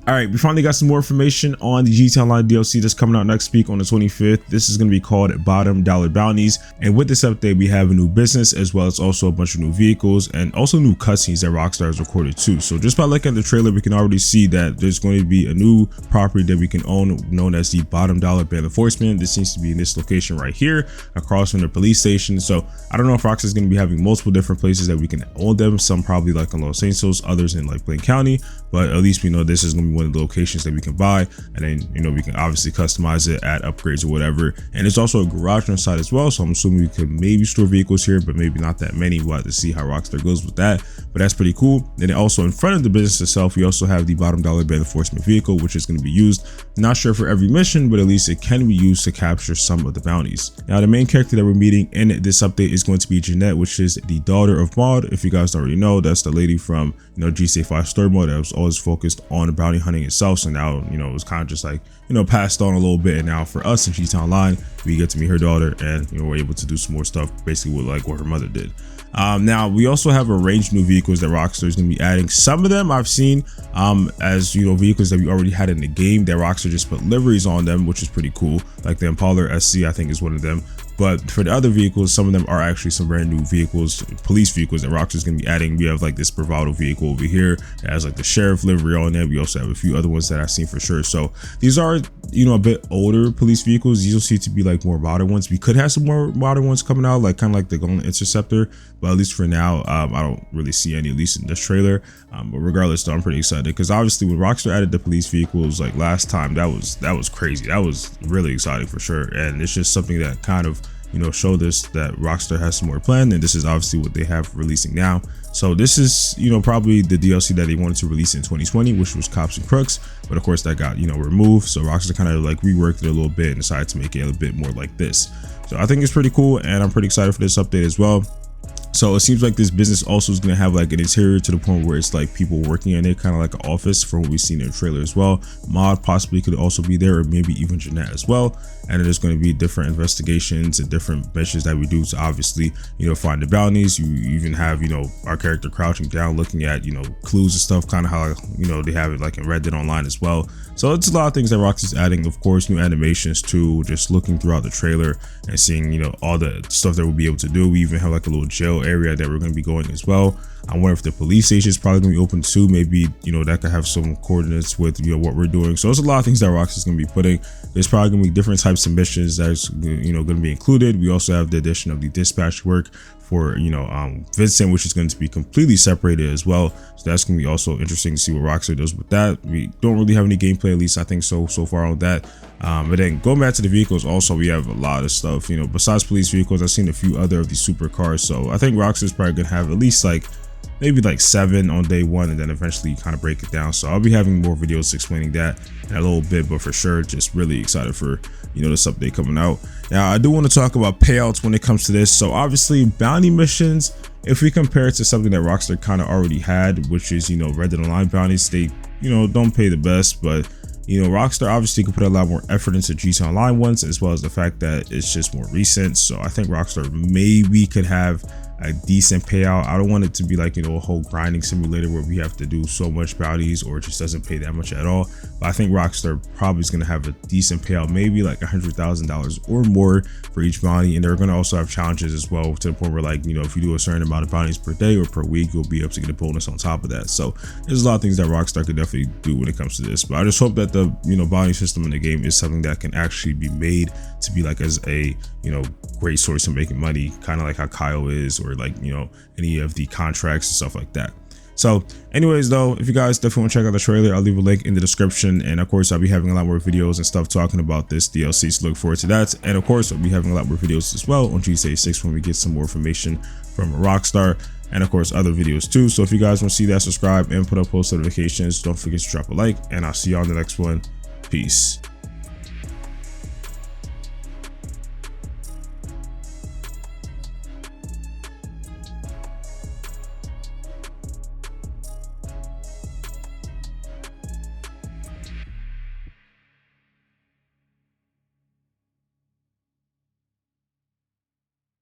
All right, we finally got some more information on the GTA Online DLC that's coming out next week on the 25th. This is going to be called Bottom Dollar Bounties. And with this update, we have a new business as well as also a bunch of new vehicles and also new cutscenes that Rockstar has recorded too. So just by looking at the trailer, we can already see that there's going to be a new property that we can own known as the Bottom Dollar Bail Enforcement. This seems to be in this location right here across from the police station. So I don't know if Rockstar is going to be having multiple different places that we can own them. Some probably like in Los Angeles, others in like Blaine County, but at least we know this is going to be one of the locations that we can buy, and then we can obviously customize it, add upgrades or whatever. And there's also a garage on the side as well, so I'm assuming we could maybe store vehicles here, but maybe not that many. We'll have to see how Rockstar goes with that, but that's pretty cool. And then also in front of the business itself, we also have the Bottom Dollar Bail Enforcement vehicle, which is going to be used, not sure for every mission, but at least it can be used to capture some of the bounties. Now the main character that we're meeting in this update is going to be Jeanette, which is the daughter of Maud. If you guys already know, that's the lady from GTA 5 story mode that was always focused on bounty hunting itself. So now it was kind of just like passed on a little bit, and now for us in GTA Online, we get to meet her daughter, and we're able to do some more stuff basically with like what her mother did. Now we also have a range of new vehicles that Rockstar is going to be adding. Some of them I've seen as vehicles that we already had in the game that Rockstar just put liveries on them, which is pretty cool. Like the Impala SC, I think, is one of them. But for the other vehicles, some of them are actually some brand new vehicles, police vehicles that Rockstar is going to be adding. We have like this Bravado vehicle over here that has like the sheriff livery on it. We also have a few other ones that I've seen for sure. So these are, a bit older police vehicles. These will seem to be like more modern ones. We could have some more modern ones coming out, like kind of like the Golden Interceptor. But at least for now, I don't really see any, at least in this trailer. But regardless, though, I'm pretty excited because obviously when Rockstar added the police vehicles like last time, that was crazy. That was really exciting for sure. And it's just something that kind of showed us that Rockstar has some more planned, and this is obviously what they have releasing now. So this is probably the DLC that they wanted to release in 2020, which was Cops and Crooks, but of course that got removed. So Rockstar kind of like reworked it a little bit and decided to make it a bit more like this. So I think it's pretty cool, and I'm pretty excited for this update as well. So it seems like this business also is going to have like an interior to the point where it's like people working in it, kind of like an office from what we've seen in the trailer as well. Maud possibly could also be there, or maybe even Jeanette as well. And there's going to be different investigations and different missions that we do to obviously, find the bounties. You even have, our character crouching down, looking at, clues and stuff, kind of how, they have it like in Red Dead Online as well. So it's a lot of things that Rockstar's adding. Of course, new animations too, just looking throughout the trailer and seeing, all the stuff that we'll be able to do. We even have like a little jail area that we're going to be going as well. I wonder if the police station is probably going to be open too. Maybe, that could have some coordinates with, what we're doing. So there's a lot of things that Rockstar's going to be putting. There's probably going to be different types of missions that's, going to be included. We also have the addition of the dispatch work for, Vincent, which is going to be completely separated as well. So that's going to be also interesting to see what Rockstar does with that. We don't really have any gameplay, at least I think so far on that. But then going back to the vehicles, also we have a lot of stuff, besides police vehicles. I've seen a few other of these supercars. So I think Rockstar's probably going to have at least like maybe like 7 on day 1, and then eventually kind of break it down. So I'll be having more videos explaining that in a little bit, but for sure just really excited for this update coming out. Now I do want to talk about payouts when it comes to this. So obviously bounty missions, if we compare it to something that Rockstar kind of already had, which is Red Dead Online bounties, they don't pay the best, but Rockstar obviously could put a lot more effort into GTA Online ones, as well as the fact that it's just more recent. So I think Rockstar maybe could have a decent payout. I don't want it to be like a whole grinding simulator where we have to do so much bounties or it just doesn't pay that much at all. But I think Rockstar probably is going to have a decent payout, maybe like $100,000 or more for each bounty. And they're going to also have challenges as well, to the point where like if you do a certain amount of bounties per day or per week, you'll be able to get a bonus on top of that. So there's a lot of things that Rockstar could definitely do when it comes to this. But I just hope that the bounty system in the game is something that can actually be made to be like as a great source of making money, kind of like how Kyle is, or like any of the contracts and stuff like that. So anyways, though, if you guys definitely want to check out the trailer, I'll leave a link in the description, and of course I'll be having a lot more videos and stuff talking about this DLC, so look forward to that. And of course I'll be having a lot more videos as well on GTA 6 when we get some more information from Rockstar, and of course other videos too. So if you guys want to see that, subscribe and put up post notifications. Don't forget to drop a like, and I'll see you on the next one. Peace.